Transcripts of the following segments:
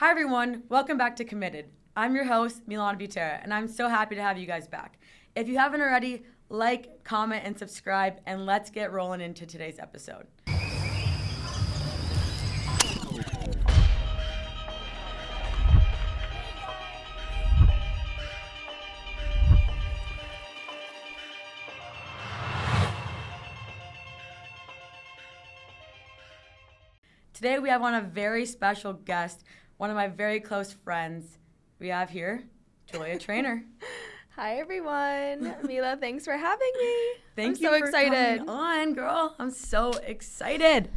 Hi everyone, welcome back to Committed. I'm your host, Milana Butera, and I'm so happy to have you guys back. If you haven't already, like, comment, and subscribe, and let's get rolling into today's episode. Today we have on a very special guest, one of my very close friends. We have here Julia Trainor. Hi everyone. Mila, thanks for having me. Thank I'm you so for excited. coming on, girl. I'm so excited.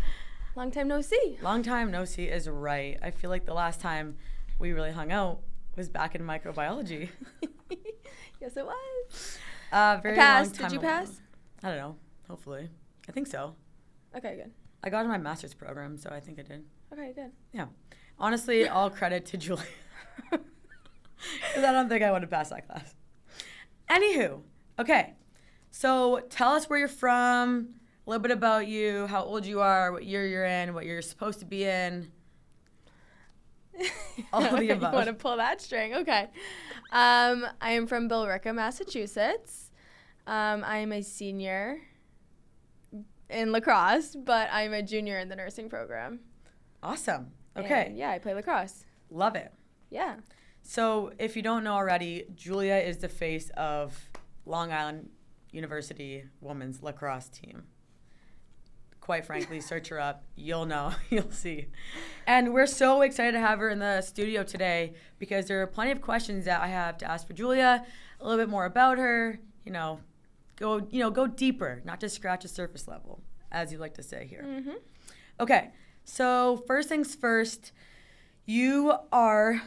Long time no see. Long time no see is right. I feel like the last time we really hung out was back in microbiology. Yes, it was. Very I passed. long time Did you ago. pass? I don't know. Hopefully. I think so. Okay, good. I got in my master's program, so I think I did. Okay, good. Yeah. Honestly, all credit to Julia. Because I don't think I would have passed that class. Anywho, okay. So tell us where you're from, a little bit about you, how old you are, what year you're in, what you're supposed to be in. All of the above. You want to pull that string? Okay. I am from Billerica, Massachusetts. I am a senior in lacrosse, but I'm a junior in the nursing program. Awesome. Okay. And yeah, I play lacrosse. Love it. Yeah. So if you don't know already, Julia is the face of Long Island University women's lacrosse team. Quite frankly, search her up. You'll know. You'll see. And we're so excited to have her in the studio today because there are plenty of questions that I have to ask for Julia, a little bit more about her, go deeper, not just scratch the surface level, as you like to say here. Mm-hmm. Okay, so first things first, you are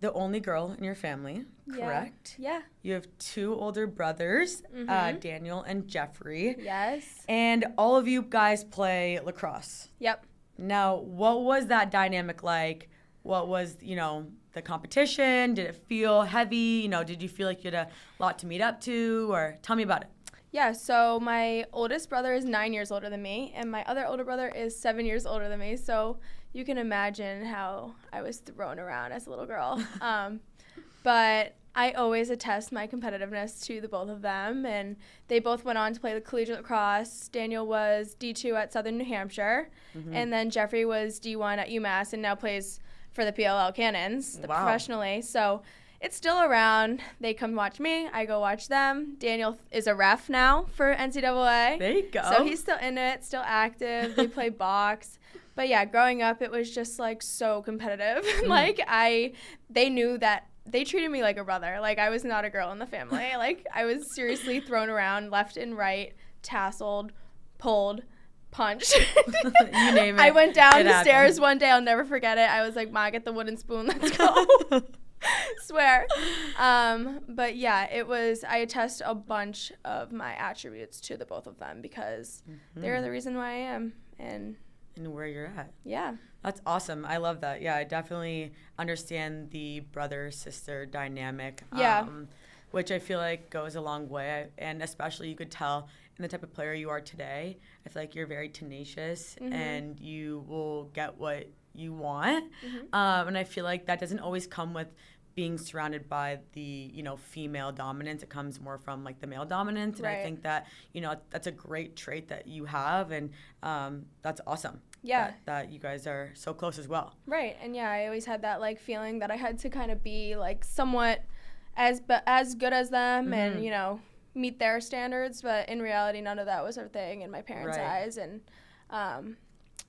the only girl in your family, correct? Yeah. You have two older brothers, Daniel and Jeffrey. Yes. And all of you guys play lacrosse. Yep. Now, what was that dynamic like? What was, the competition? Did it feel heavy? Did you feel like you had a lot to meet up to? Or tell me about it. Yeah, so my oldest brother is 9 years older than me, and my other older brother is 7 years older than me. So you can imagine how I was thrown around as a little girl. But I always attest my competitiveness to the both of them, and they both went on to play the collegiate lacrosse. Daniel was D2 at Southern New Hampshire, and then Jeffrey was D1 at UMass and now plays for the PLL Cannons professionally. So it's still around. They come watch me. I go watch them. Daniel is a ref now for NCAA. There you go. So he's still in it, still active. They play box. But yeah, growing up, it was just like so competitive. They knew that they treated me like a brother. Like I was not a girl in the family. Like I was seriously thrown around left and right, tasseled, pulled, punched. You name it. I went down It the stairs happened. one day. I'll never forget it. I was like, Ma, get the wooden spoon. Let's go. Swear. But yeah, I attest a bunch of my attributes to the both of them because they're the reason why I am. And where you're at. Yeah. That's awesome. I love that. Yeah, I definitely understand the brother-sister dynamic. Yeah. Which I feel like goes a long way. And especially you could tell in the type of player you are today, I feel like you're very tenacious and you will get what you want. And I feel like that doesn't always come with being surrounded by the, female dominance. It comes more from like the male dominance. And I think that, that's a great trait that you have. And that's awesome. Yeah. That you guys are so close as well. Right. And yeah, I always had that like feeling that I had to kind of be like somewhat as good as them and, meet their standards. But in reality, none of that was our thing in my parents' eyes. And,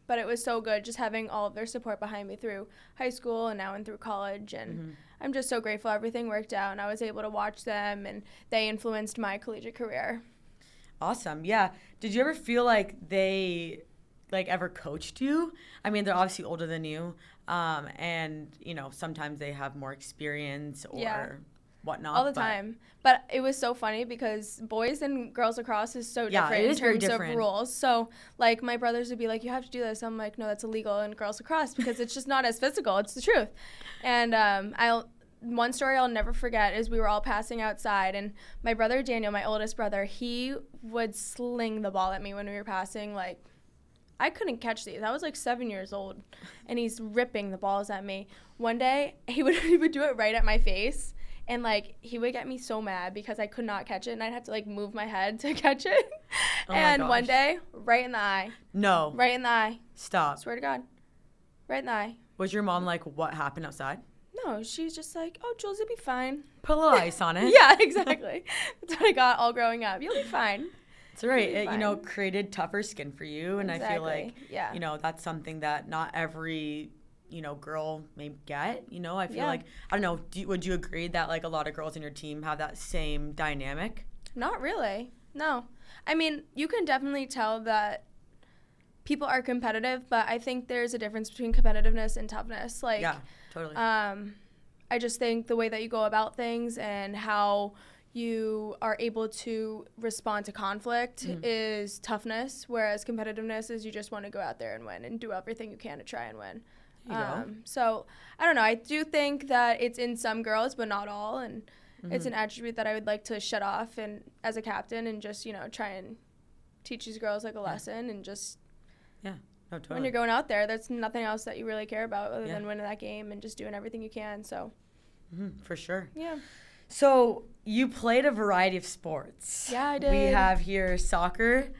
but it was so good just having all of their support behind me through high school and now and through college. And I'm just so grateful everything worked out and I was able to watch them and they influenced my collegiate career. Awesome. Yeah. Did you ever feel like they ever coached you? I mean, they're obviously older than you. And, sometimes they have more experience or whatnot. All the time. But it was so funny because boys and girls lacrosse is so different in terms of rules. So, like, my brothers would be like, you have to do this. I'm like, no, that's illegal in girls lacrosse because it's just not as physical. It's the truth. And one story I'll never forget is we were all passing outside, and my brother Daniel, my oldest brother, he would sling the ball at me when we were passing, like, I couldn't catch these. I was like 7 years old, and he's ripping the balls at me. One day, he would do it right at my face, and like he would get me so mad because I could not catch it, and I'd have to like move my head to catch it. Oh and my gosh. one day, right in the eye. No. Right in the eye. Stop. Swear to God. Right in the eye. Was your mom like, what happened outside? No, she's just like, oh, Jules, you'll be fine. Put a little ice on it. Yeah, exactly. That's what I got all growing up. You'll be fine. It's right. You'll be It, you know, fine. created tougher skin for you. And I feel like, yeah. you know, that's something that not every, you know, girl may get. You know, I feel Yeah. like, I don't know, would you agree that like a lot of girls in your team have that same dynamic? Not really. No. I mean, you can definitely tell that people are competitive, but I think there's a difference between competitiveness and toughness. Like, Yeah, totally. I just think the way that you go about things and how you are able to respond to conflict is toughness, whereas competitiveness is you just want to go out there and win and do everything you can to try and win. There you go. So, I don't know. I do think that it's in some girls, but not all, and it's an attribute that I would like to shut off and as a captain and just, you know, try and teach these girls like a lesson and just Yeah, no, totally. when you're going out there, there's nothing else that you really care about other Yeah. than winning that game and just doing everything you can. So, For sure. yeah. So you played a variety of sports. Yeah, I We did. have here soccer,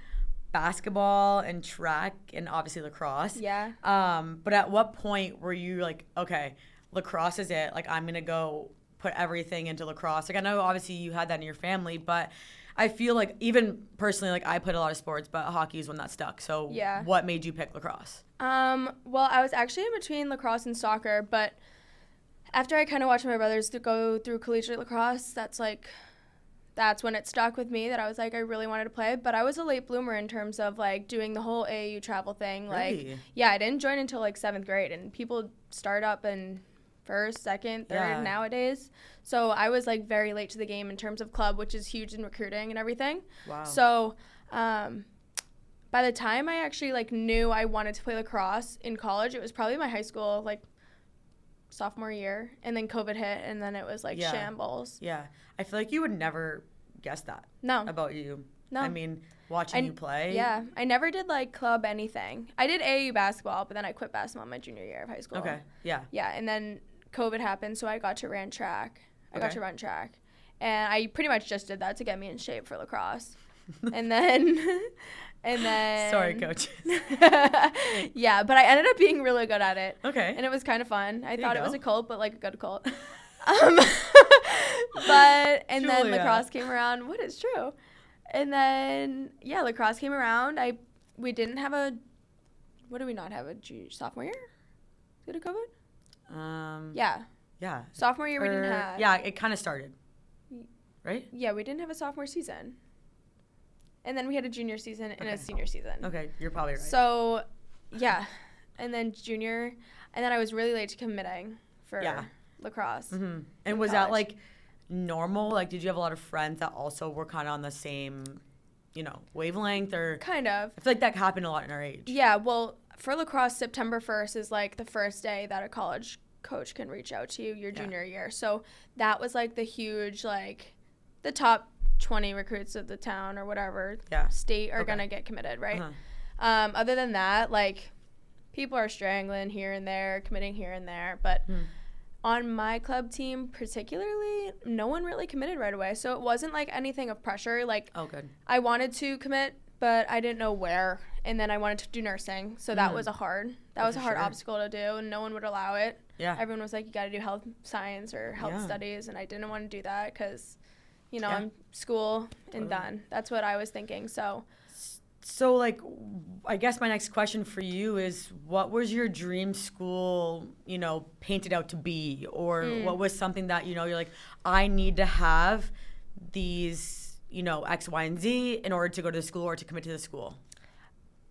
basketball, and track, and obviously lacrosse. Yeah. But at what point were you like, okay, lacrosse is it? Like, I'm gonna go put everything into lacrosse. Like, I know obviously you had that in your family, but I feel like even personally, like I played a lot of sports, but hockey is one that stuck. So Yeah. what made you pick lacrosse? Well, I was actually in between lacrosse and soccer, but after I kind of watched my brothers go through collegiate lacrosse, that's when it stuck with me that I was like, I really wanted to play. But I was a late bloomer in terms of like doing the whole AAU travel thing. Really? Like, yeah, I didn't join until like 7th grade, and people start up in first, second, third Yeah. nowadays. So I was like very late to the game in terms of club, which is huge in recruiting and everything. Wow. So, by the time I actually like knew I wanted to play lacrosse in college, it was probably my high school like sophomore year, and then COVID hit, and then it was like Yeah. shambles. Yeah. I feel like you would never guess that No, about you. no. I mean, watching you play. Yeah, I never did like club anything. I did AAU basketball, but then I quit basketball my junior year of high school. Okay. Yeah. Yeah, and then COVID happened, so I got to run track. I got Okay. to run track, and I pretty much just did that to get me in shape for lacrosse. and then Sorry, coach. yeah, but I ended up being really good at it. Okay. And it was kind of fun. I There thought you it was go. a cult, but like a good cult. Then Julia. lacrosse came around. What is true? And then yeah, lacrosse came around. We didn't have a. What did we not have a sophomore year? Did it COVID? Yeah, Yeah. sophomore year we didn't Or- have. Yeah, it kind of started. Right? Yeah, we didn't have a sophomore season. And then we had a junior season and Okay. a senior season. Okay, you're probably right. So, yeah, and then junior, and then I was really late to committing for Yeah. lacrosse. And in was that college. like normal? Like, did you have a lot of friends that also were kind of on the same, you know, wavelength? Or Kind of. I feel like that happened a lot in our age. Yeah, well, for lacrosse, September 1st is like the first day that a college coach can reach out to you your junior year. So that was like the huge, like, the top 20 recruits of the town or whatever state are Okay. going to get committed, right? Uh-huh. Other than that, like, people are strangling here and there, committing here and there. But on my club team particularly, no one really committed right away. So it wasn't like anything of pressure. Like, Oh, good. I wanted to commit, but I didn't know where. And then I wanted to do nursing. So that was a hard For sure. obstacle to do, and no one would allow it. Yeah. Everyone was like, you got to do health science or health Yeah. studies. And I didn't want to do that because, you know, Yeah. I'm school and Totally. done. That's what I was thinking. So So, like, I guess my next question for you is, what was your dream school, you know, painted out to be? Or what was something that, you know, you're like, I need to have these, you know, X, Y, and Z in order to go to the school or to commit to the school?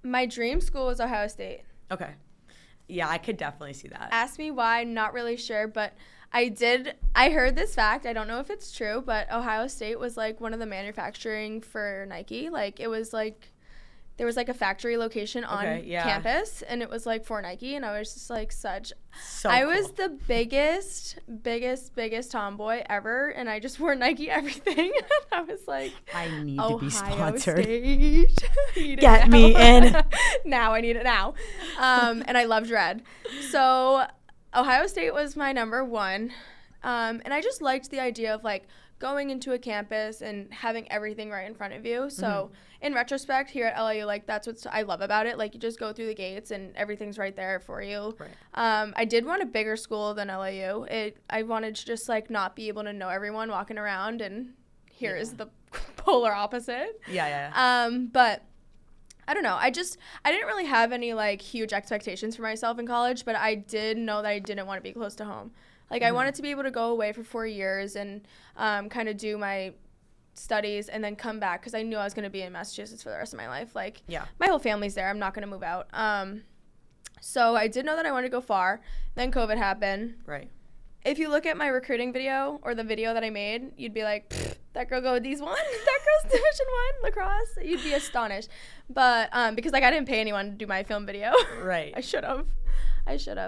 my dream school was Ohio State. Okay. Yeah, I could definitely see that. Ask me why, not really sure, but I heard this fact. I don't know if it's true, but Ohio State was like one of the manufacturing for Nike. Like, it was like there was like a factory location on yeah. campus, and it was like for Nike, and I was just like I was the biggest tomboy ever, and I just wore Nike everything. I was like, I need to be Ohio sponsored. State. Get me in. Now I need it now. And I loved red. So Ohio State was my number one. And I just liked the idea of like going into a campus and having everything right in front of you. So in retrospect, here at LIU, like that's what I love about it. Like you just go through the gates and everything's right there for you. Right. I did want a bigger school than LIU. I wanted to just like not be able to know everyone walking around, and here is the polar opposite. Yeah. But I don't know. I didn't really have any like huge expectations for myself in college, but I did know that I didn't want to be close to home. Like I wanted to be able to go away for 4 years and kind of do my studies and then come back, because I knew I was going to be in Massachusetts for the rest of my life. Like my whole family's there. I'm not going to move out. So I did know that I wanted to go far. Then COVID happened. Right. If you look at my recruiting video or the video that I made, you'd be like, that girl go D's1, that girl's Division 1 lacrosse. You'd be astonished. But because like I didn't pay anyone to do my film video. Right. I should have,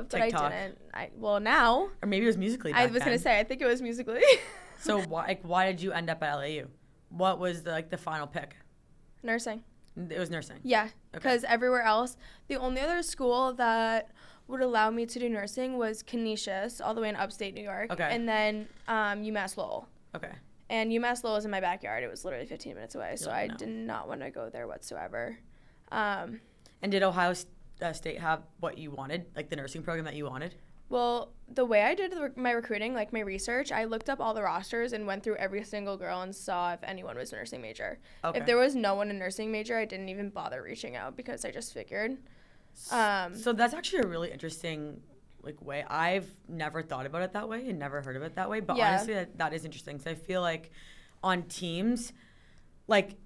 but TikTok. I didn't. Well, now. Or maybe it was Musically. I was going to say, I think it was Musically. So why did you end up at LAU? What was the final pick? Nursing. It was nursing. Yeah, because everywhere else, the only other school that would allow me to do nursing was Canisius, all the way in upstate New York. Okay. And then UMass Lowell. Okay. And UMass Lowell was in my backyard. It was literally 15 minutes away, so I did not want to go there whatsoever. And did Ohio State have what you wanted, like the nursing program that you wanted? Well, the way I did my recruiting, like my research, I looked up all the rosters and went through every single girl and saw if anyone was a nursing major. Okay. If there was no one a nursing major, I didn't even bother reaching out because I just figured. So that's actually a really interesting way. I've never thought about it that way and never heard of it that way. But honestly, that is interesting, because I feel like on teams, like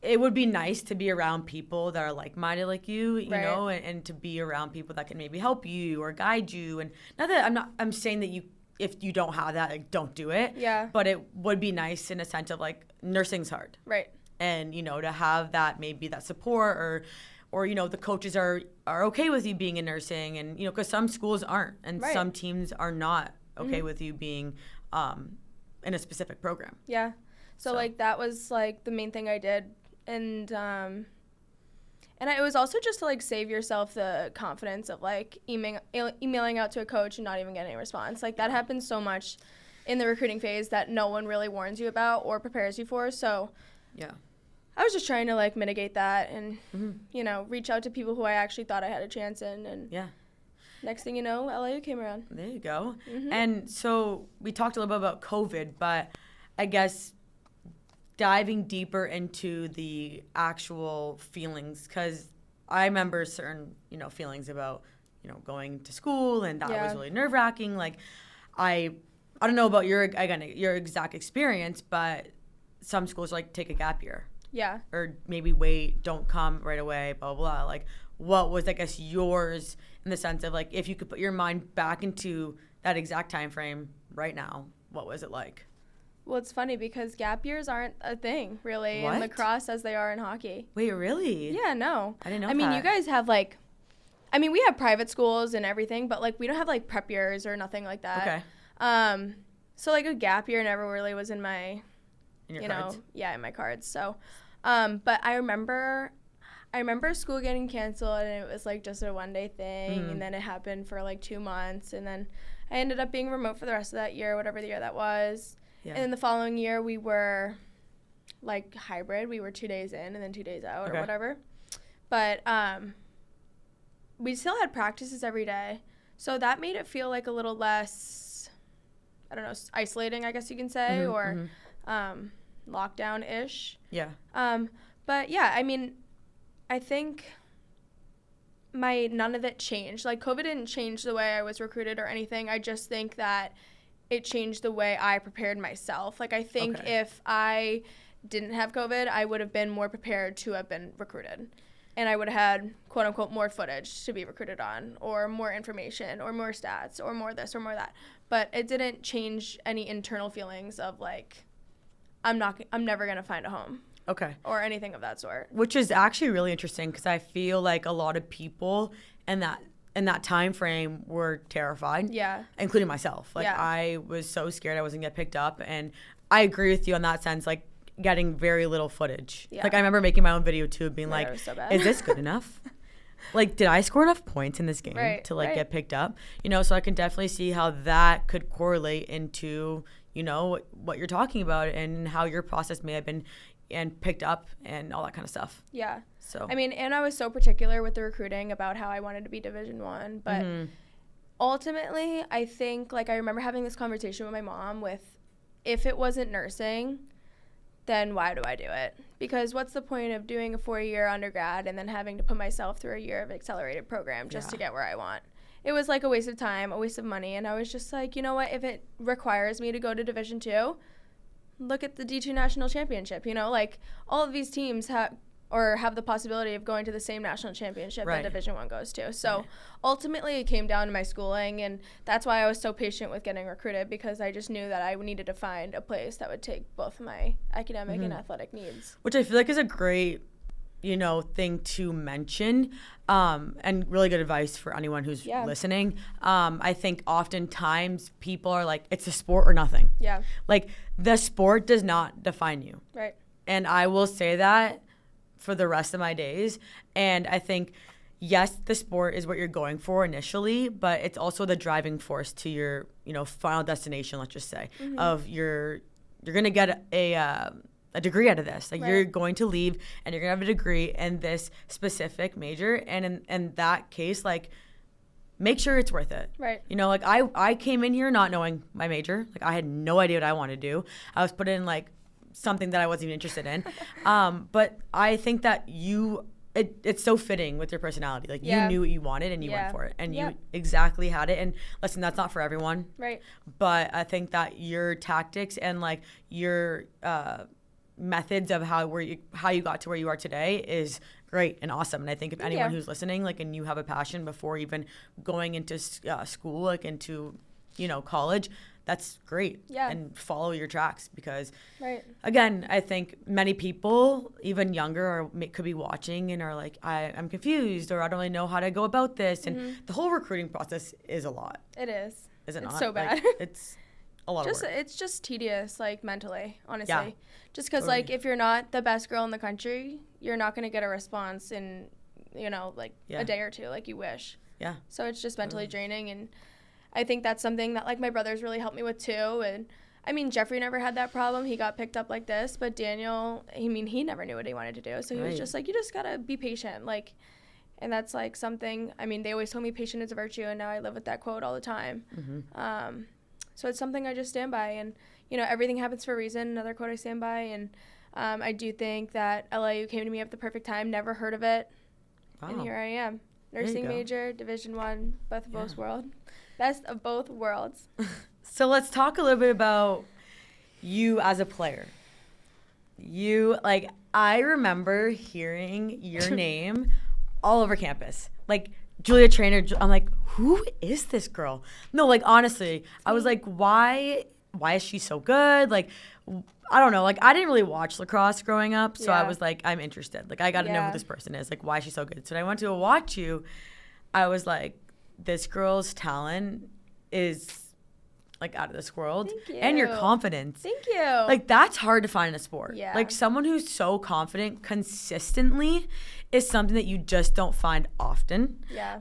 it would be nice to be around people that are like-minded like you know, and to be around people that can maybe help you or guide you. And not that I'm saying that if you don't have that, like, don't do it. Yeah. But it would be nice in a sense of like nursing's hard. Right. And, to have that, maybe that support or the coaches are okay with you being in nursing, and, because some schools aren't, and some teams are not okay with you being in a specific program. Yeah. So like that was like the main thing I did. And it was also just to like save yourself the confidence of like emailing out to a coach and not even getting a response. Like that happens so much in the recruiting phase that no one really warns you about or prepares you for. So yeah, I was just trying to like mitigate that and reach out to people who I actually thought I had a chance in. And next thing you know, LIU came around. There you go. And so we talked a little bit about COVID, but I guess diving deeper into the actual feelings, because I remember certain, feelings about, going to school, and that was really nerve-wracking. Like, I don't know about your exact experience, but some schools like take a gap year. Yeah. Or maybe wait, don't come right away, blah, blah, blah. Like, what was, I guess, yours in the sense of, like, if you could put your mind back into that exact time frame right now, what was it like? Well, it's funny because gap years aren't a thing, really, in lacrosse as they are in hockey. Wait, really? Yeah, no. I didn't know that. I mean, you guys have, like, we have private schools and everything, but, like, we don't have, like, prep years or nothing like that. Okay. So, like, a gap year never really was in my, in your cards? In my cards. So, but I remember school getting canceled, and it was, like, just a one-day thing, and then it happened for, like, 2 months, and then I ended up being remote for the rest of that year, whatever the year that was. Yeah. And then the following year, we were, like, hybrid. We were 2 days in and then 2 days out or whatever. But we still had practices every day. So that made it feel, like, a little less, I don't know, isolating, I guess you can say, or lockdown-ish. Yeah. But, yeah, I think none of it changed. Like, COVID didn't change the way I was recruited or anything. I just think that it changed the way I prepared myself. Like, I think if I didn't have COVID, I would have been more prepared to have been recruited. And I would have had, quote unquote, more footage to be recruited on, or more information, or more stats, or more this, or more that. But it didn't change any internal feelings of, like, I'm never going to find a home. Okay. or anything of that sort. Which is actually really interesting because I feel like a lot of people in that time frame were terrified. Yeah. Including myself. Like, Yeah. I was so scared I wasn't going to get picked up. And I agree with you on that sense, like, getting very little footage. Yeah. Like, I remember making my own video, too, being Yeah, like, it was so bad. is this good enough? Like, did I score enough points in this game to, like, get picked up? You know, so I can definitely see how that could correlate into, you know, what you're talking about and how your process may have been and picked up and all that kind of stuff. Yeah. So I mean, and I was so particular with the recruiting about how I wanted to be Division I, but ultimately, I think, like, I remember having this conversation with my mom with, if it wasn't nursing, then why do I do it? Because what's the point of doing a 4-year undergrad and then having to put myself through a year of accelerated program just to get where I want? It was like a waste of time, a waste of money, and I was just like, you know what, if it requires me to go to Division II, look at the D2 National Championship, you know? Like, all of these teams have the possibility of going to the same national championship that Division I goes to. So ultimately it came down to my schooling, and that's why I was so patient with getting recruited, because I just knew that I needed to find a place that would take both my academic and athletic needs. Which I feel like is a great, you know, thing to mention, and really good advice for anyone who's listening. I think oftentimes people are like, it's a sport or nothing. Yeah. Like, the sport does not define you. Right. And I will say that for the rest of my days. And I think, yes, the sport is what you're going for initially, but it's also the driving force to your, you know, final destination, let's just say, of you're going to get a degree out of this. Like, you're going to leave and you're going to have a degree in this specific major. And in that case, like, make sure it's worth it. Right. You know, like, I came in here not knowing my major. Like, I had no idea what I wanted to do. I was put in, like, something that I wasn't even interested in. But I think that it's so fitting with your personality. Like, you knew what you wanted and you went for it. And you exactly had it. And listen, that's not for everyone. Right. But I think that your tactics and, like, your methods of how you got to where you are today is great and awesome. And I think if anyone who's listening, like, and you have a passion before even going into school, like, into, you know, college, that's great. Yeah. And follow your tracks, because again, I think many people, even younger, could be watching and are like, I'm confused, or I don't really know how to go about this. And the whole recruiting process is a lot. It is. Is it not? It's so bad. Like, it's a lot of work. It's just tedious, like, mentally, honestly. Yeah. Just because, like, if you're not the best girl in the country, you're not going to get a response in, you know, like, a day or two, like you wish. Yeah. So it's just mentally draining, and I think that's something that, like, my brothers really helped me with too. And I mean, Jeffrey never had that problem. He got picked up like this, but Daniel, I mean, he never knew what he wanted to do. So he was just like, you just gotta be patient. Like, and that's, like, something, I mean, they always told me patient is a virtue, and now I live with that quote all the time. So it's something I just stand by, and, you know, everything happens for a reason. Another quote I stand by. And I do think that LIU came to me at the perfect time. Never heard of it. Wow. And here I am. Nursing major, Division I, best of both worlds. So let's talk a little bit about you as a player. You, like, I remember hearing your name all over campus. Like, Julia Trainor, I'm like, who is this girl? No, like, honestly, I was like, why is she so good? Like, I don't know. Like, I didn't really watch lacrosse growing up, so I was like, I'm interested. Like, I got to know who this person is. Like, why is she so good? So when I went to watch you, I was like, this girl's talent is, like, out of this world. Thank you. And your confidence. Thank you. Like, that's hard to find in a sport. Yeah. Like, someone who's so confident consistently is something that you just don't find often. Yeah.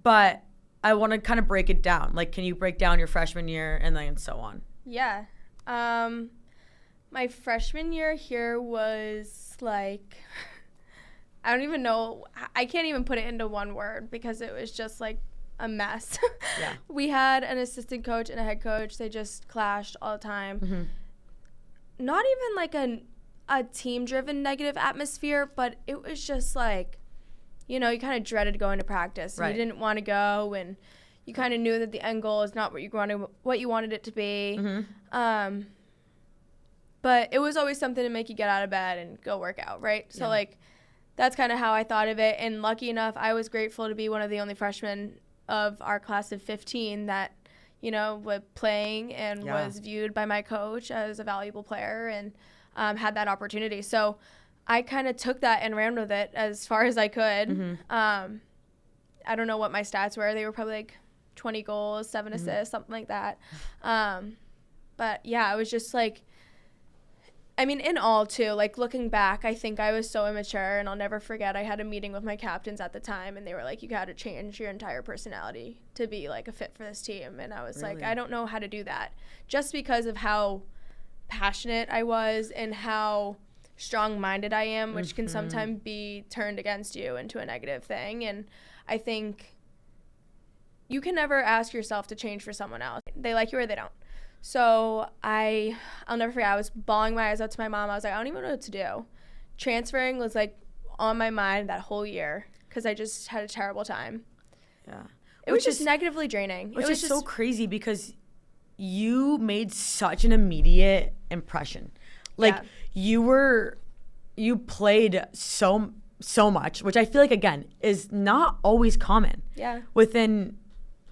But I want to kind of break it down. Like, can you break down your freshman year and then so on? Yeah. My freshman year here was, like, I don't even know. I can't even put it into one word, because it was just, like, a mess. Yeah. We had an assistant coach and a head coach. They just clashed all the time. Not even, like, a team-driven negative atmosphere, but it was just, like, you know, you kind of dreaded going to practice. And you didn't want to go, and you kind of knew that the end goal is not what you wanted it to be. But it was always something to make you get out of bed and go work out, right? So, like, that's kind of how I thought of it. And lucky enough, I was grateful to be one of the only freshmen of our class of 15 that, you know, was playing and was viewed by my coach as a valuable player. And had that opportunity. So I kind of took that and ran with it as far as I could. Mm-hmm. I don't know what my stats were. They were probably like 20 goals, 7 Mm-hmm. assists, something like that. But yeah, I was just like, I mean, in all too, like looking back, I think I was so immature, and I'll never forget, I had a meeting with my captains at the time, and they were like, you got to change your entire personality to be like a fit for this team. And I was like, I don't know how to do that, just because of how passionate I was and how strong-minded I am, which can sometimes be turned against you into a negative thing. And I think you can never ask yourself to change for someone else. They like you or they don't. So I'll never forget, I was bawling my eyes out to my mom. I was like, I don't even know what to do. Transferring was like on my mind that whole year because I just had a terrible time. Yeah. It was just negatively draining. Which it was is just so crazy because you made such an immediate impression. Like you played so much, which I feel like, again, is not always common. Yeah. Within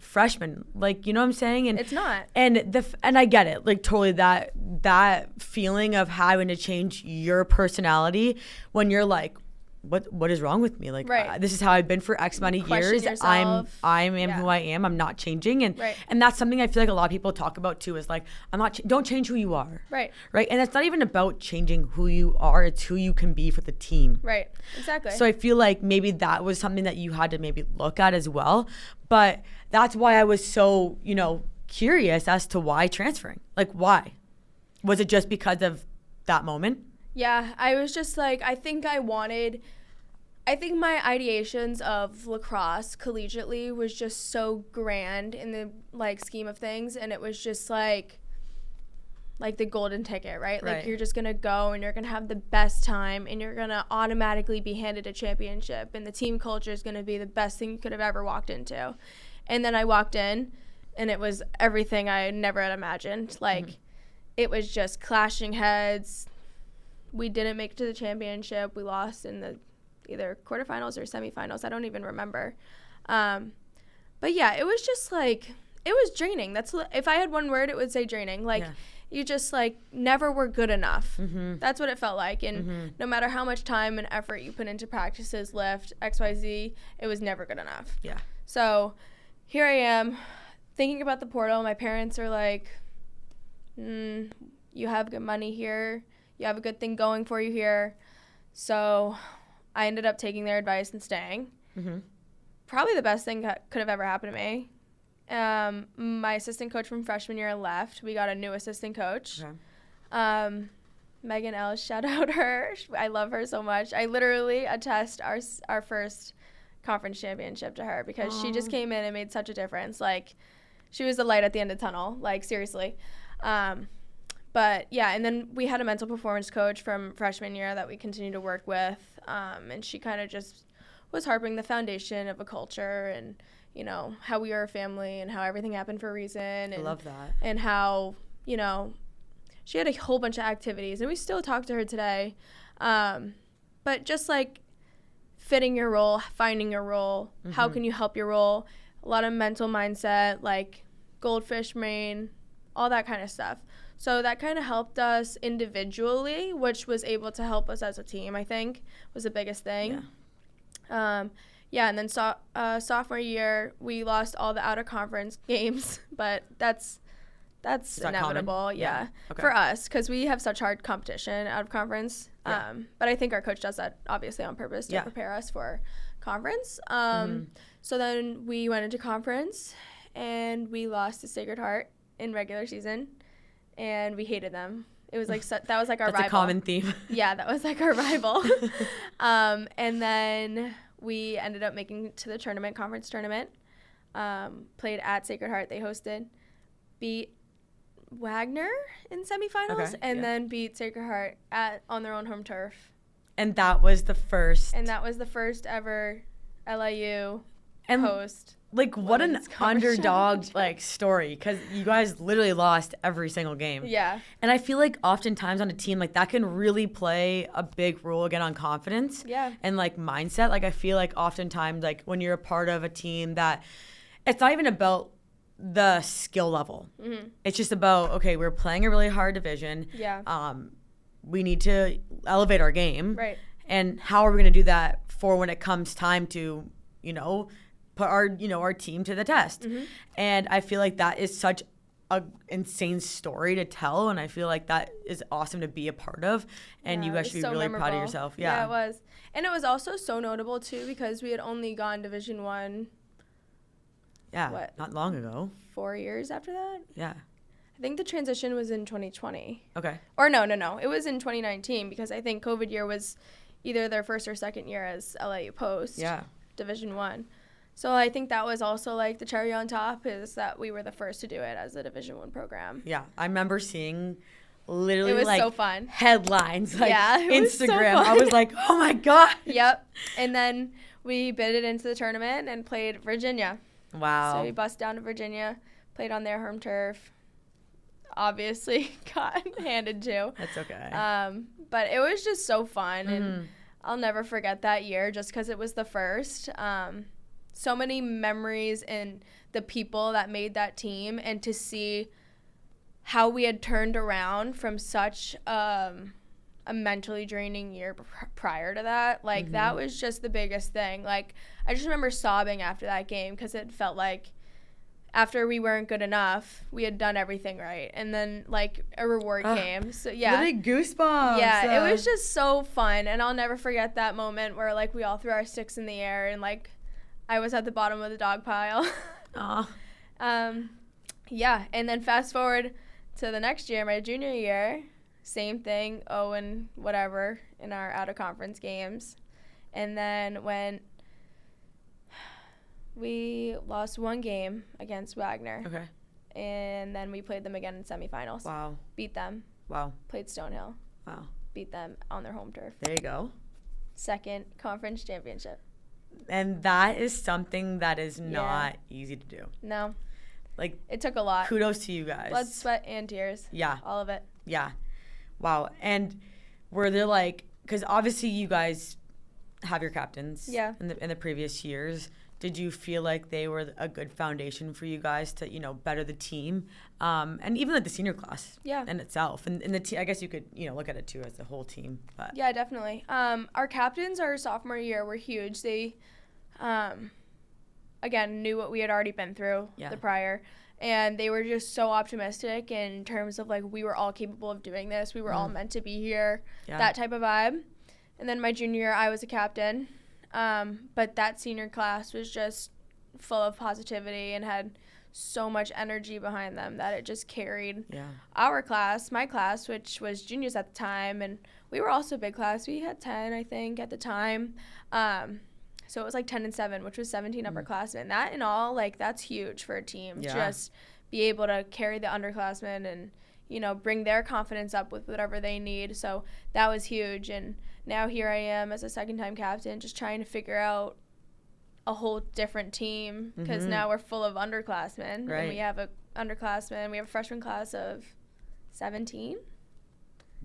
freshmen, like, you know what I'm saying? And it's not. And I get it, like, totally, that feeling of having to change your personality when you're like, what is wrong with me? Like, this is how I've been for X many years. Yourself. I am who I am. I'm not changing. And that's something I feel like a lot of people talk about too, is like, don't change who you are. Right. And it's not even about changing who you are. It's who you can be for the team. Right. Exactly. So I feel like maybe that was something that you had to maybe look at as well. But that's why I was so, curious as to why transferring. Like, why? Was it just because of that moment? Yeah, I was just like, I think my ideations of lacrosse collegiately was just so grand in the like scheme of things, and it was just like the golden ticket, right? Like, you're just gonna go and you're gonna have the best time, and you're gonna automatically be handed a championship, and the team culture is gonna be the best thing you could have ever walked into. And then I walked in, and it was everything I never had imagined. Like, it was just clashing heads. We didn't make it to the championship. We lost in the either quarterfinals or semifinals. I don't even remember. But yeah, it was just like, it was draining. If I had one word, it would say draining. Like, you just like never were good enough. That's what it felt like. And no matter how much time and effort you put into practices, lift, XYZ, it was never good enough. Yeah. So here I am thinking about the portal. My parents are like, you have good money here. You have a good thing going for you here. So I ended up taking their advice and staying. Probably the best thing that could have ever happened to me. My assistant coach from freshman year left. We got a new assistant coach. Megan L., shout out her. I love her so much. I literally attest our first conference championship to her because she just came in and made such a difference. Like, she was the light at the end of the tunnel, like, seriously. But yeah, and then we had a mental performance coach from freshman year that we continued to work with, and she kind of just was harping the foundation of a culture and, how we are a family and how everything happened for a reason. And, I love that. And how, she had a whole bunch of activities, and we still talk to her today. But just like fitting your role, finding your role, how can you help your role, a lot of mental mindset, like goldfish brain, all that kind of stuff. So that kind of helped us individually, which was able to help us as a team, I think, was the biggest thing. And then sophomore year, we lost all the out-of-conference games, but that's inevitable, yeah. Okay. For us, because we have such hard competition out of conference. But I think our coach does that, obviously, on purpose to prepare us for conference. So then we went into conference, and we lost to Sacred Heart in regular season. And we hated them. It was like that was like our rival. That's a common theme. Yeah, that was like our rival. And then we ended up making it to the conference tournament. Played at Sacred Heart. They hosted, beat Wagner in semifinals, then beat Sacred Heart on their own home turf. And that was the first. And that was the first ever LIU host. Like, what an underdog, like, story, because you guys literally lost every single game. Yeah. And I feel like oftentimes on a team, like, that can really play a big role, again, on confidence. Yeah. And, like, mindset. Like, I feel like oftentimes, like, when you're a part of a team that it's not even about the skill level. It's just about, okay, we're playing a really hard division. Yeah. we need to elevate our game. Right. And how are we going to do that for when it comes time to, put our team to the test? Mm-hmm. And I feel like that is such a insane story to tell, and I feel like that is awesome to be a part of, and you guys should be really proud of yourself. Yeah, it was. And it was also so notable too because we had only gone Division 1 not long ago. 4 years after that. Yeah. I think the transition was in 2020. Okay. Or no. It was in 2019 because I think COVID year was either their first or second year as LAU Post. Yeah. Division 1. So I think that was also like the cherry on top is that we were the first to do it as a Division 1 program. Yeah. I remember seeing literally it was like so fun. headlines, like it was so Instagram. fun. I was like, oh my God. Yep. And then we bid it into the tournament and played Virginia. Wow. So we bussed down to Virginia, played on their home turf. Obviously got handed to. That's okay. But it was just so fun, and I'll never forget that year just because it was the first. So many memories and the people that made that team, and to see how we had turned around from such a mentally draining year prior to that. Like, that was just the biggest thing. Like, I just remember sobbing after that game because it felt like after we weren't good enough, we had done everything right. And then, like, a reward came. So, yeah. Really goosebumps. Yeah, it was just so fun. And I'll never forget that moment where, like, we all threw our sticks in the air and, like, I was at the bottom of the dog pile. Aw. Yeah, and then fast forward to the next year, my junior year, same thing, 0 whatever in our out-of-conference games. And then when we lost one game against Wagner. Okay. And then we played them again in semifinals. Wow. Beat them. Wow. Played Stonehill. Wow. Beat them on their home turf. There you go. Second conference championship. And that is something that is not easy to do. No. Like, it took a lot. Kudos to you guys. Blood, sweat, and tears. Yeah. All of it. Yeah. Wow. And were there, like, because obviously you guys have your captains in the previous years. Did you feel like they were a good foundation for you guys to, better the team? And even like the senior class in itself. And the I guess you could, look at it too as the whole team. But. Yeah, definitely. Our captains our sophomore year were huge. They, again, knew what we had already been through the prior. And they were just so optimistic in terms of, like, we were all capable of doing this. We were all meant to be here, that type of vibe. And then my junior year, I was a captain. But that senior class was just full of positivity and had so much energy behind them that it just carried our class, my class, which was juniors at the time. And we were also a big class. We had 10, I think, at the time. So it was like 10 and 7, which was 17 upperclassmen. That in all, like, that's huge for a team. Just be able to carry the underclassmen and, bring their confidence up with whatever they need. So that was huge. And now here I am as a second-time captain just trying to figure out a whole different team because now we're full of underclassmen. Right. And we have we have a freshman class of 17.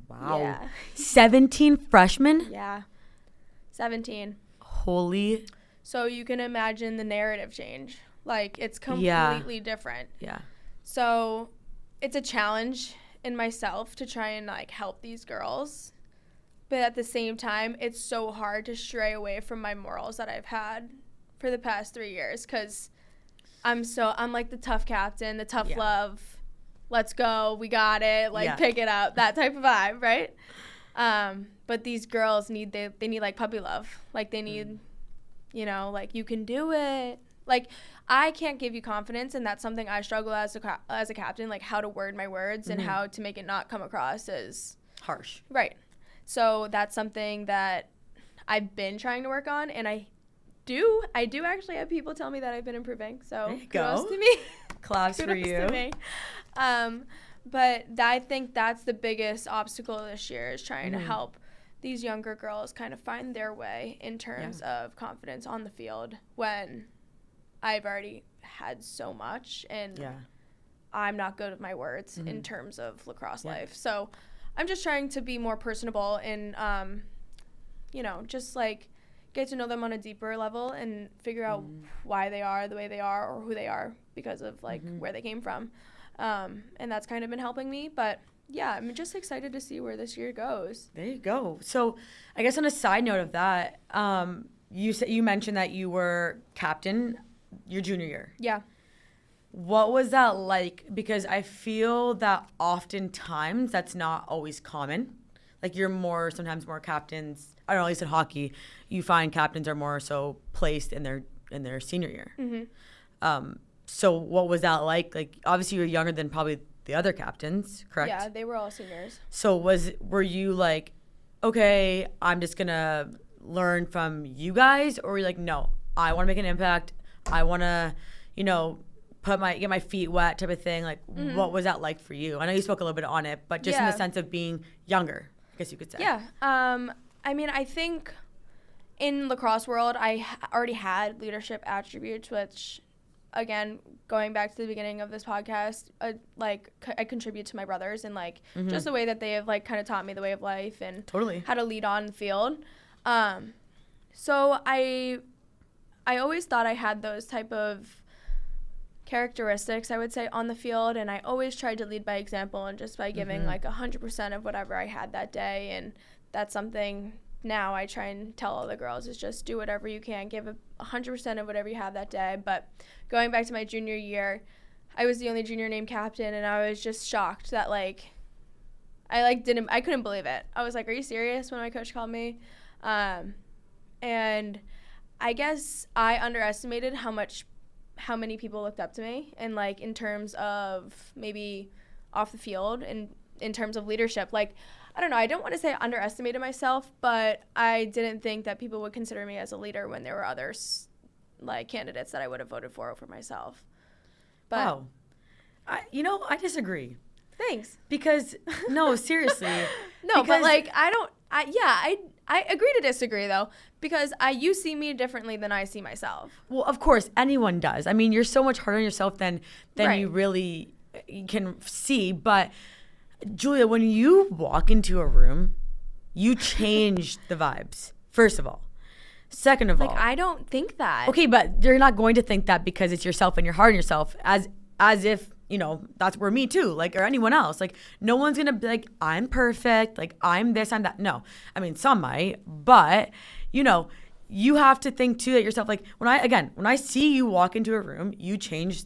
Wow. Yeah. 17 freshmen? Yeah. 17. Holy. So you can imagine the narrative change. Like, it's completely different. Yeah. So it's a challenge in myself to try and, like, help these girls. But at the same time, it's so hard to stray away from my morals that I've had for the past 3 years because I'm like the tough captain, the tough love, let's go, we got it, like, pick it up, that type of vibe, right? But these girls need like puppy love. Like, they need, like, you can do it. Like, I can't give you confidence, and that's something I struggle as a captain, like, how to word my words and how to make it not come across as harsh. Right. So that's something that I've been trying to work on, and I do actually have people tell me that I've been improving. So kudos to me. Claps for you. To me. But I think that's the biggest obstacle this year is trying to help these younger girls kind of find their way in terms of confidence on the field when I've already had so much and I'm not good with my words in terms of lacrosse life. So I'm just trying to be more personable and, just, like, get to know them on a deeper level and figure out why they are the way they are or who they are because of, like, where they came from. And that's kind of been helping me. But Yeah, I'm just excited to see where this year goes. There you go. So I guess on a side note of that, you mentioned that you were captain your junior year. Yeah. What was that like? Because I feel that oftentimes that's not always common. Like you're sometimes more captains. I don't know, at least in hockey, you find captains are more so placed in their senior year. Mm-hmm. So what was that like? Like obviously you're younger than probably the other captains, correct? Yeah, they were all seniors. So were you like, okay, I'm just gonna learn from you guys, or were you like, no, I want to make an impact. I want to, get my feet wet type of thing. Like, what was that like for you? I know you spoke a little bit on it, but just in the sense of being younger, I guess you could say. Yeah. I mean, I think in lacrosse world, I already had leadership attributes, which, again, going back to the beginning of this podcast, I contribute to my brothers and just the way that they have kind of taught me the way of life and Totally how to lead on the field. So I always thought I had those type of characteristics, I would say, on the field, and I always tried to lead by example and just by giving 100% of whatever I had that day. And that's something now I try and tell all the girls is just do whatever you can, give 100% of whatever you have that day. But going back to my junior year, I was the only junior named captain, and I was just shocked that I couldn't believe it. I was like, are you serious, when my coach called me? And I guess I underestimated how many people looked up to me, and in terms of maybe off the field and in terms of leadership. I don't know, I don't want to say I underestimated myself, but I didn't think that people would consider me as a leader when there were others candidates that I would have voted for over myself. But wow. I disagree. Thanks. Because no, seriously. No, but I agree to disagree though, because you see me differently than I see myself. Well, of course, anyone does. I mean, you're so much harder on yourself than right. you really can see. But Julia, when you walk into a room, you change the vibes, first of all. Second of all, I don't think that. Okay, but you're not going to think that because it's yourself and you're hard on yourself as if, that's where me too, or anyone else. No one's going to be like, I'm perfect, I'm this, I'm that. No. I mean, some might, but, you have to think too that yourself, when I see you walk into a room, you change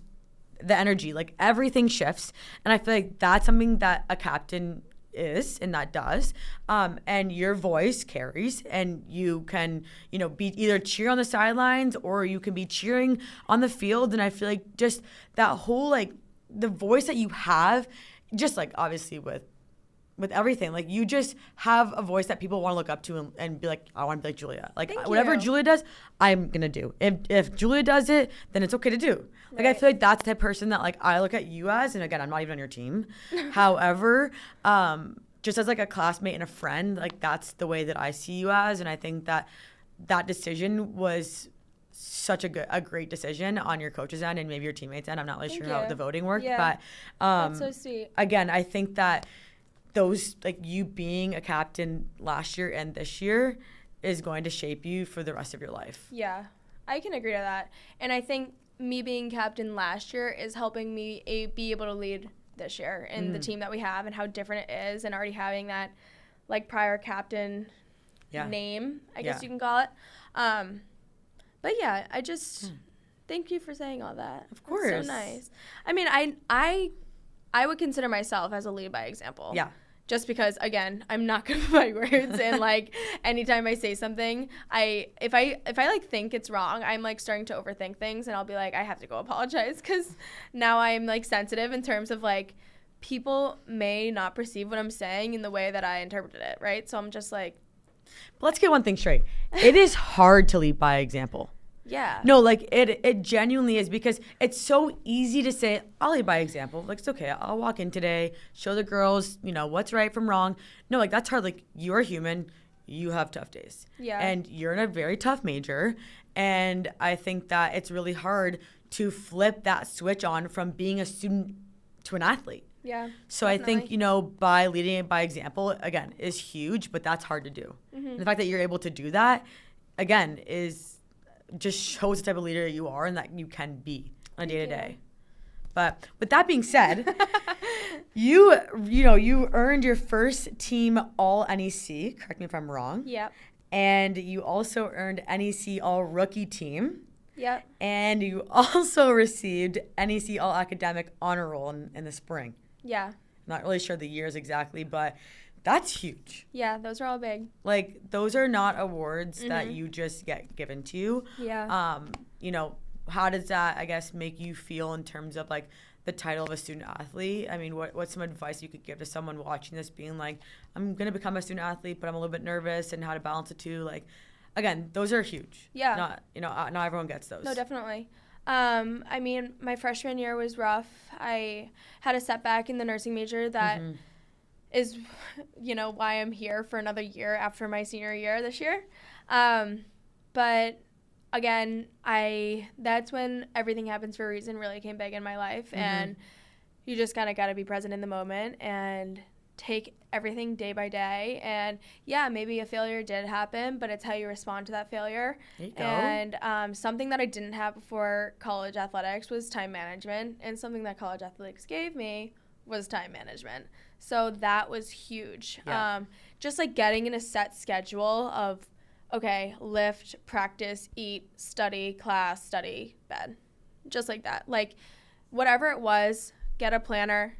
the energy, everything shifts. And I feel like that's something that a captain is, and that does, and your voice carries, and you can be either cheer on the sidelines or you can be cheering on the field. And I feel like just that whole the voice that you have, just obviously with everything, you just have a voice that people want to look up to and be like, I want to be like Julia. Whatever Julia does, I'm gonna do. If Julia does it, then it's okay to do. Right. I feel like that's the type of person that I look at you as, and again, I'm not even on your team. However, just as a classmate and a friend, that's the way that I see you as. And I think that decision was such a great decision on your coach's end and maybe your teammates' end. I'm not really sure how the voting worked, but that's so sweet. Again, I think that those you being a captain last year and this year is going to shape you for the rest of your life. Yeah, I can agree to that. And I think me being captain last year is helping me be able to lead this year and the team that we have and how different it is, and already having that prior captain name, I guess you can call it. But yeah, I just thank you for saying all that. Of course. That's so nice. I mean, I would consider myself as a lead by example. Yeah. Just because, again, I'm not good with my words, and anytime I say something, if I think it's wrong, I'm starting to overthink things, and I'll be like, I have to go apologize, because now I'm sensitive in terms of people may not perceive what I'm saying in the way that I interpreted it, right? So I'm just let's get one thing straight. It is hard to lead by example. Yeah. No, it genuinely is, because it's so easy to say, I'll lead by example. It's okay. I'll walk in today, show the girls, what's right from wrong. No, that's hard. You are human. You have tough days. Yeah. And you're in a very tough major. And I think that it's really hard to flip that switch on from being a student to an athlete. Yeah. So definitely. I think, by leading it by example, again, is huge, but that's hard to do. Mm-hmm. And the fact that you're able to do that, again, just shows the type of leader you are and that you can be on a day-to-day. But with that being said, You earned your first team All NEC. Correct me if I'm wrong. Yep. And you also earned NEC All Rookie Team. Yep. And you also received NEC All Academic Honor Roll in the spring. Yeah. I'm not really sure the years exactly, but that's huge. Yeah, those are all big. Like, those are not awards that you just get given to you. Yeah. How does that, I guess, make you feel in terms of, like, the title of a student athlete? I mean, what's some advice you could give to someone watching this being like, I'm going to become a student athlete, but I'm a little bit nervous, and how to balance the two? Like, again, those are huge. Yeah. Not everyone gets those. No, definitely. I mean, my freshman year was rough. I had a setback in the nursing major that is, why I'm here for another year after my senior year this year. But again, that's when everything happens for a reason really came big in my life. And you just kind of got to be present in the moment and take everything day by day. And yeah, maybe a failure did happen, but it's how you respond to that failure. There you go. And something that I didn't have before college athletics was time management, and something that college athletics gave me was time management. So that was huge. Yeah. Just like getting in a set schedule of, okay, lift, practice, eat, study, class, study, bed. Just like that. Like, whatever it was, get a planner,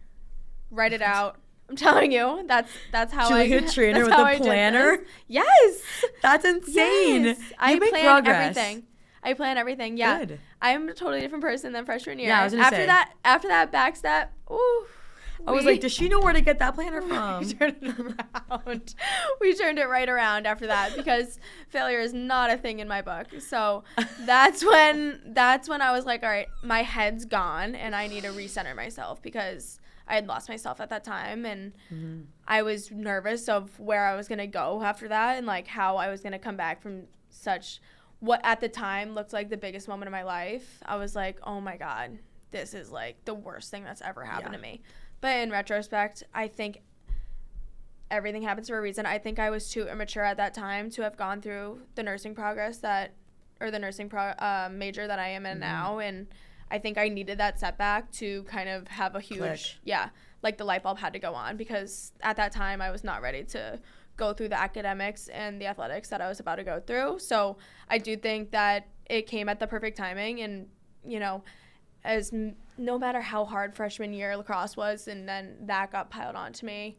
write it out. I'm telling you, that's how Julia Trainor with a planner? Yes. That's insane. Yes. I plan everything. I plan everything. Yeah. Good. I'm a totally different person than freshman year. Yeah, I was gonna say. After that back step, ooh. I was like, does she know where to get that planner from? We turned it around. We turned it right around after that because failure is not a thing in my book. So that's when I was like, all right, my head's gone and I need to recenter myself because I had lost myself at that time, and I was nervous of where I was going to go after that and like how I was going to come back from such what at the time looked like the biggest moment of my life. I was like, oh my God, this is like the worst thing that's ever happened to me. But in retrospect, I think everything happens for a reason. I think I was too immature at that time to have gone through the nursing major that I am in now. And I think I needed that setback to kind of have a huge, like the light bulb had to go on, because at that time I was not ready to go through the academics and the athletics that I was about to go through. So I do think that it came at the perfect timing, and, no matter how hard freshman year lacrosse was, and then that got piled onto me,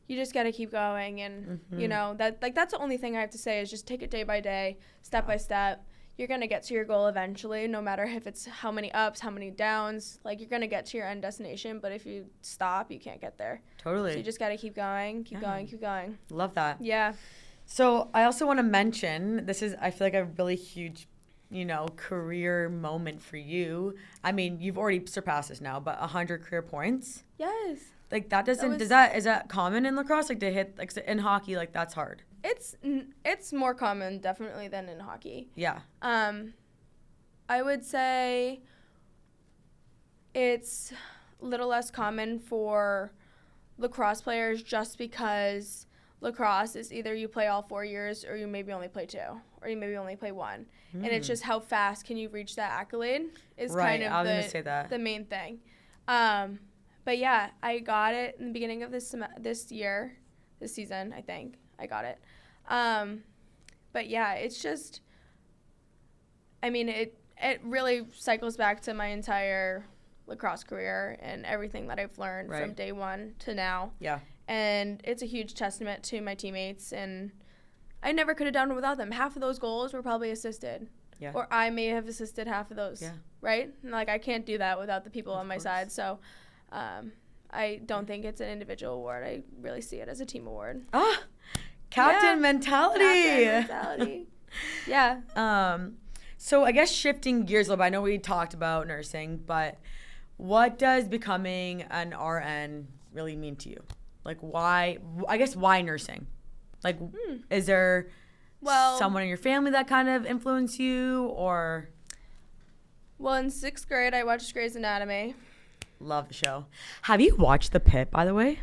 you just got to keep going. And, that's the only thing I have to say is just take it day by day, step by step. You're going to get to your goal eventually, no matter if it's how many ups, how many downs. Like, you're going to get to your end destination, but if you stop, you can't get there. Totally. So you just got to keep going, keep going. Love that. Yeah. So I also want to mention, this is, I feel like, a really huge career moment for you. I mean, you've already surpassed this now, but 100 career points. Yes. Like, is that common in lacrosse? Like, to hit, like, in hockey, like, that's hard. It's more common, definitely, than in hockey. Yeah. I would say it's a little less common for lacrosse players just because lacrosse is either you play all 4 years or you maybe only play 2 or you maybe only play 1. And it's just how fast can you reach that accolade is kind of the main thing. But yeah, I got it in the beginning of this season, I think. I got it. But yeah, it's just, I mean, it really cycles back to my entire lacrosse career and everything that I've learned from day one to now. Yeah. And it's a huge testament to my teammates, and I never could have done it without them. Half of those goals were probably assisted. Yeah. Or I may have assisted half of those. Yeah. Right? And like, I can't do that without the people on my side. So I don't think it's an individual award. I really see it as a team award. Ah, captain mentality. Captain mentality. Yeah. So I guess shifting gears a little bit, I know we talked about nursing, but what does becoming an RN really mean to you? Like, why nursing? Like, is there someone in your family that kind of influenced you, or? Well, in 6th grade, I watched Grey's Anatomy. Love the show. Have you watched The Pit, by the way?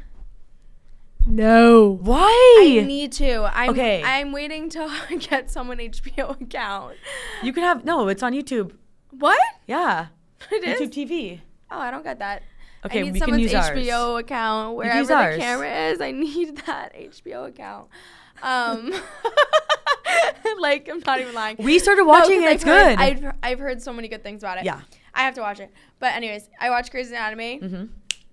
No. Why? I need to. I'm waiting to get someone HBO account. You can have, no, it's on YouTube. What? Yeah. It is? YouTube TV. Oh, I don't get that. Okay, I need we can someone's use ours. HBO account use wherever the ours. camera is. I need that HBO account. Like, I'm not even lying. We started watching it. It's good. I've heard so many good things about it. Yeah. I have to watch it. But anyways, I watched Grey's Anatomy. Mm-hmm.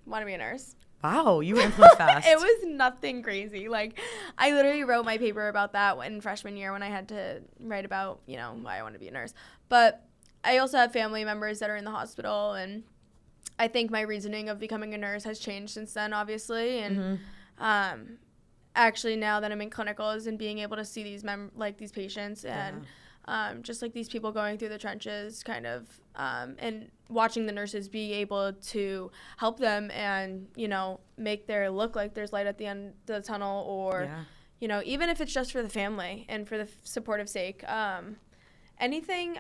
Want to be a nurse. Wow, you were influenced fast. It was nothing crazy. Like, I literally wrote my paper about that in freshman year when I had to write about, why I want to be a nurse. But I also have family members that are in the hospital, and I think my reasoning of becoming a nurse has changed since then, obviously. And actually, now that I'm in clinicals and being able to see these these patients and just like these people going through the trenches, kind of, and watching the nurses be able to help them and make their look like there's light at the end of the tunnel, or even if it's just for the family and for the supportive sake. Anything.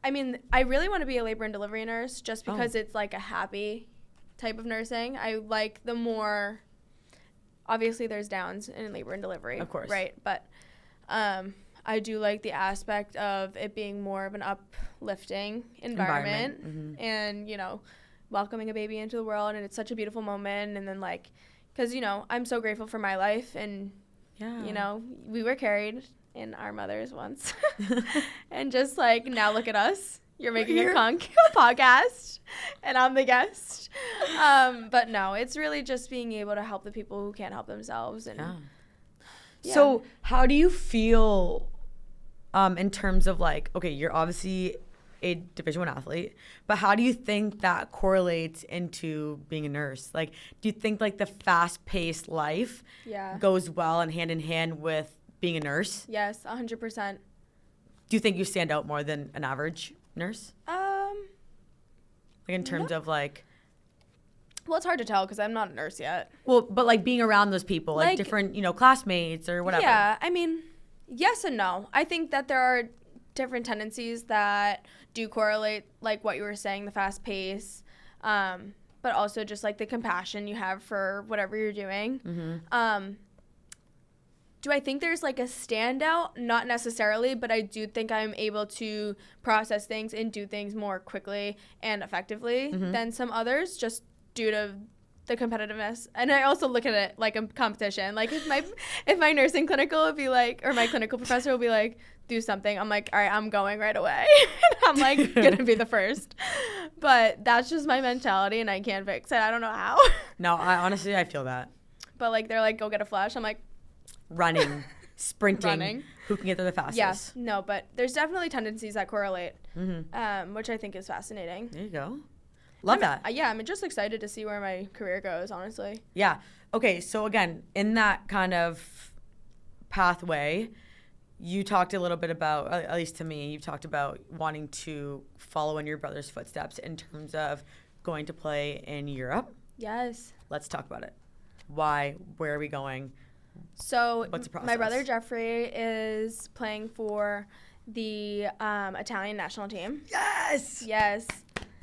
I mean, I really want to be a labor and delivery nurse just because it's like a happy type of nursing. I like the more, obviously there's downs in labor and delivery. Of course. Right. But I do like the aspect of it being more of an uplifting environment. And, welcoming a baby into the world. And it's such a beautiful moment. And then because, I'm so grateful for my life. And, we were carried in our mothers once. And just now look at us. You're making a podcast and I'm the guest. But no, it's really just being able to help the people who can't help themselves. And So how do you feel in terms of okay, you're obviously a Division I athlete, but how do you think that correlates into being a nurse? Do you think the fast-paced life goes well and hand in hand with being a nurse? Yes, 100%. Do you think you stand out more than an average nurse? In terms of well, it's hard to tell because I'm not a nurse yet. Well, but being around those people, different, classmates or whatever. Yeah, I mean, yes and no. I think that there are different tendencies that do correlate, what you were saying, the fast pace, but also just the compassion you have for whatever you're doing. Do I think there's a standout? Not necessarily, but I do think I'm able to process things and do things more quickly and effectively than some others, just due to the competitiveness. And I also look at it like a competition. If my nursing clinical would be or my clinical professor will be do something, I'm all right, I'm going right away. I'm gonna be the first. But that's just my mentality and I can't fix it. I don't know how. No, I feel that. But they're go get a flush. I'm running, sprinting, who can get there the fastest. Yes, no, but there's definitely tendencies that correlate, which I think is fascinating. There you go. Love that. I'm just excited to see where my career goes, honestly. Yeah. Okay, so again, in that kind of pathway, you talked a little bit about, at least to me, you've talked about wanting to follow in your brother's footsteps in terms of going to play in Europe. Yes. Let's talk about it. Why? Where are we going? So what's the process? My brother Jeffrey is playing for the Italian national team. Yes.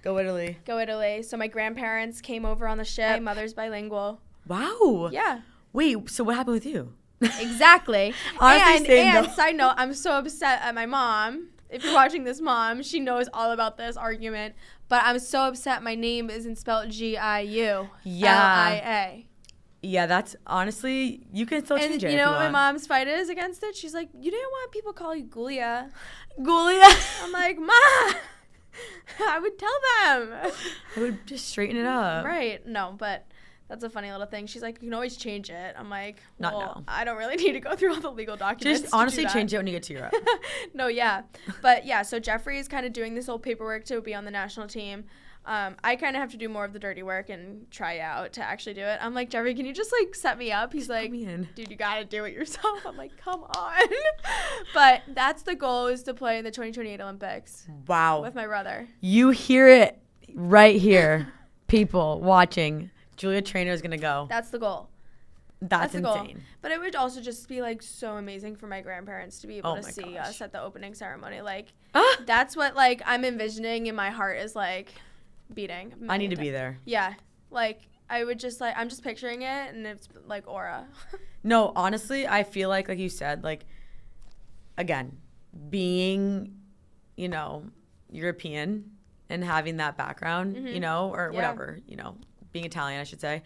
Go Italy. So my grandparents came over on the ship. My mother's bilingual. Wow. Yeah. Wait, so what happened with you? Exactly. Honestly, and side note, I'm so upset at my mom. If you're watching this, Mom, she knows all about this argument. But I'm so upset my name isn't spelled Giulia. Yeah, that's honestly, you can still change it. And you know what my mom's fight is against it? She's like, you didn't want people to call you Gulia. I'm like, Ma, I would tell them. I would just straighten it up. Right. No, but that's a funny little thing. She's like, you can always change it. I'm like, well, not now. I don't really need to go through all the legal documents. Just honestly change it when you get to Europe. No, yeah. But yeah, so Jeffrey is kind of doing this whole paperwork to be on the national team. I kind of have to do more of the dirty work and try out to actually do it. I'm like, Jeffrey, can you just set me up? He's like, dude, you got to do it yourself. I'm like, come on. But that's the goal, is to play in the 2028 Olympics. Wow. With my brother. You hear it right here, people watching. Julia Trainor is going to go. That's the goal. That's the insane. Goal. But it would also just be so amazing for my grandparents to be able to see us at the opening ceremony. That's what I'm envisioning, and my heart is beating. I need to be there. Yeah. I would just I'm just picturing it, and it's aura. No, honestly, I feel like you said, again, being, European and having that background, you know, or whatever, you know, being Italian, I should say,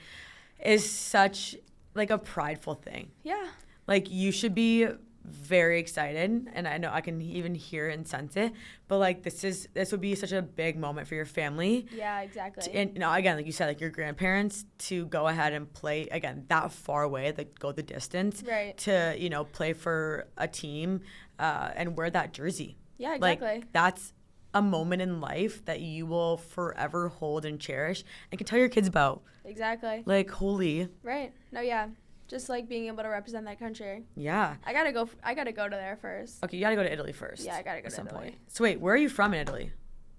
is such like a prideful thing. Yeah. Like you should be very excited, and I know I can even hear and sense it, but like this would be such a big moment for your family. Yeah, exactly. And you know, again, like you said, like your grandparents to go ahead and play again that far away, like go the distance, right, to, you know, play for a team and wear that jersey. Yeah, exactly. Like that's a moment in life that you will forever hold and cherish and can tell your kids about. Exactly. Like, holy. Right. No, yeah. Just like being able to represent that country. Yeah. I gotta go to there first. Okay, you gotta go to Italy first. Yeah, I gotta go at to some Italy. point. So wait, where are you from in Italy?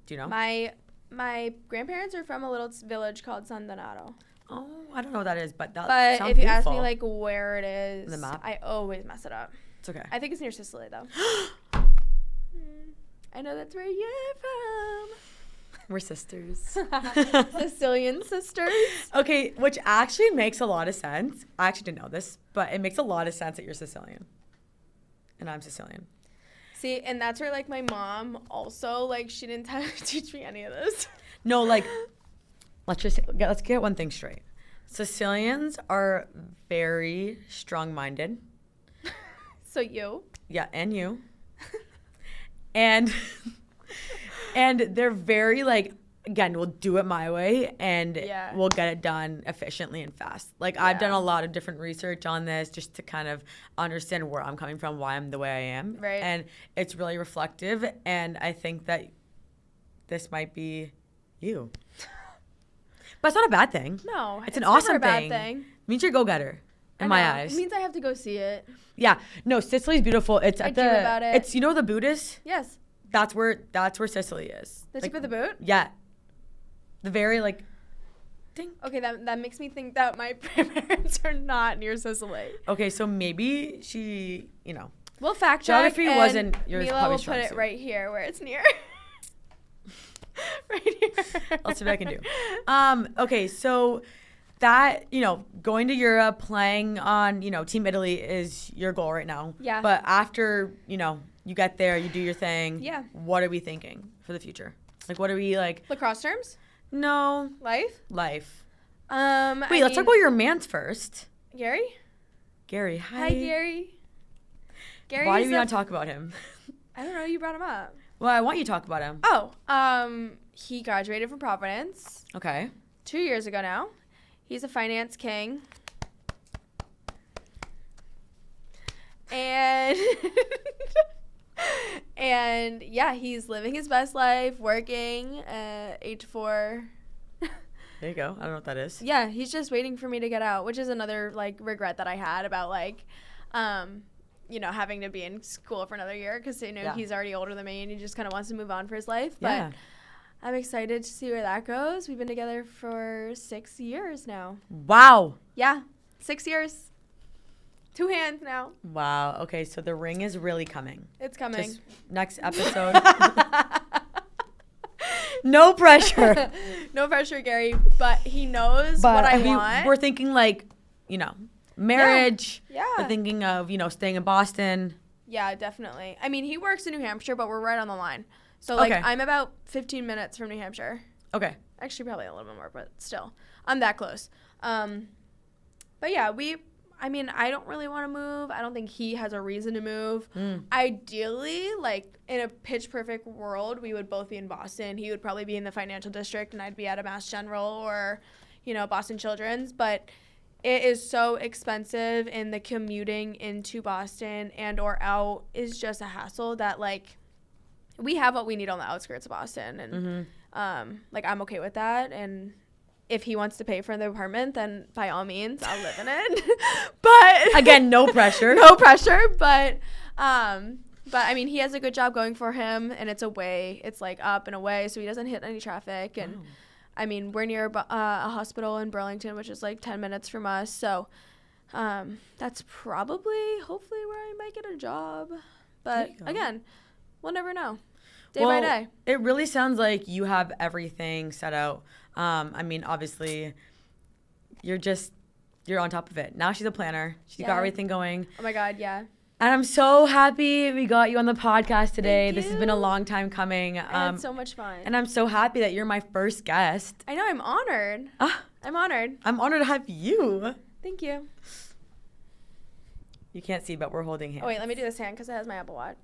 Do you know? My grandparents are from a little village called San Donato. Oh, I don't know what that is, but that But sounds if you beautiful. ask me like where it is, The map? I always mess it up. It's okay. I think it's near Sicily though. I know that's where you're from. We're sisters. Sicilian sisters. Okay, which actually makes a lot of sense. I actually didn't know this, but it makes a lot of sense that you're Sicilian. And I'm Sicilian. See, and that's where like my mom also like she didn't teach me any of this. No, like let's get one thing straight. Sicilians are very strong-minded. So you? Yeah, and you. and they're very like, again, we'll do it my way and we'll get it done efficiently and fast. Like I've done a lot of different research on this just to kind of understand where I'm coming from, why I'm the way I am. Right. And it's really reflective, and I think that this might be you. But it's not a bad thing. No, it's an awesome never a thing. bad thing. It means you're a go-getter in my eyes. It means I have to go see it. Yeah. No, Sicily's beautiful. It's at dream about it. It's, you know, the Buddhist? Yes. That's where Sicily is. The tip of the boot? Yeah. The very like ding. Okay, that makes me think that my grandparents are not near Sicily. Okay, so maybe she, you know. We'll fact check. Geography wasn't yours. Mila Probably will strong put it suit. right here where it's near. Right here. I'll see what I can do. Okay, so that, you know, going to Europe, playing on, you know, Team Italy is your goal right now. Yeah. But after, you know, you get there, you do your thing. Yeah. What are we thinking for the future? Like, what are we like? Lacrosse terms? No. Life? Life. Wait, let's talk about your man's first. Gary? Gary, hi. Hi, Gary. Gary. Why do you not talk about him? I don't know. You brought him up. Well, I want you to talk about him. Oh, he graduated from Providence Okay. 2 years ago now. He's a finance king. And and yeah, he's living his best life, working at 8 to 4. There you go. I don't know what that is. Yeah, he's just waiting for me to get out, which is another like regret that I had about like you know, having to be in school for another year because you know he's already older than me and he just kind of wants to move on for his life. But I'm excited to see where that goes. We've been together for 6 years now. Wow. Yeah, 6 years. 2 hands now. Wow. Okay, so the ring is really coming. It's coming. Just next episode. No pressure. No pressure, Gary. But he knows what I want. We're thinking like, you know, marriage. Yeah. We're thinking of, you know, staying in Boston. Yeah, definitely. I mean, he works in New Hampshire, but we're right on the line. So, like, I'm about 15 minutes from New Hampshire. Okay. Actually, probably a little bit more, but still. I'm that close. But, yeah, I don't really want to move. I don't think he has a reason to move. Ideally, like, in a pitch-perfect world, we would both be in Boston. He would probably be in the financial district, and I'd be at a Mass General or, you know, Boston Children's. But it is so expensive, and the commuting into Boston and or out is just a hassle that, like, we have what we need on the outskirts of Boston. And, like, I'm okay with that. And if he wants to pay for the apartment, then by all means, I'll live in it. But again, no pressure. No pressure. But I mean, he has a good job going for him, and it's away. It's like up and away, so he doesn't hit any traffic. And I mean, we're near a hospital in Burlington, which is like 10 minutes from us. So that's probably, hopefully, where I might get a job. But again, we'll never know. Day by day. It really sounds like you have everything set out. I mean, obviously, you're on top of it. Now she's a planner. She's got everything going. Oh, my God, yeah. And I'm so happy we got you on the podcast today. Thank This has been a you. long time coming. I had so much fun. And I'm so happy that you're my first guest. I know, I'm honored. I'm honored. I'm honored to have you. Thank you. You can't see, but we're holding hands. Oh, wait, let me do this hand because it has my Apple Watch.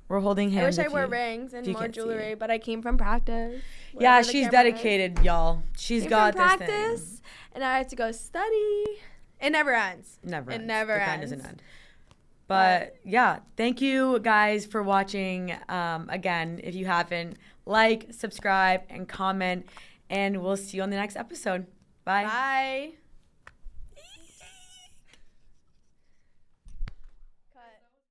We're holding hands. I wish I wore rings and you more can't see jewelry, it. but I came from practice. Yeah, wherever the she's camera is. dedicated, y'all. She's Came got from this practice, thing. and I had to go study. It never ends. Never It ends. never The grind ends. doesn't end. But yeah, thank you guys for watching. Again, if you haven't, like, subscribe, and comment, and we'll see you on the next episode. Bye. Bye.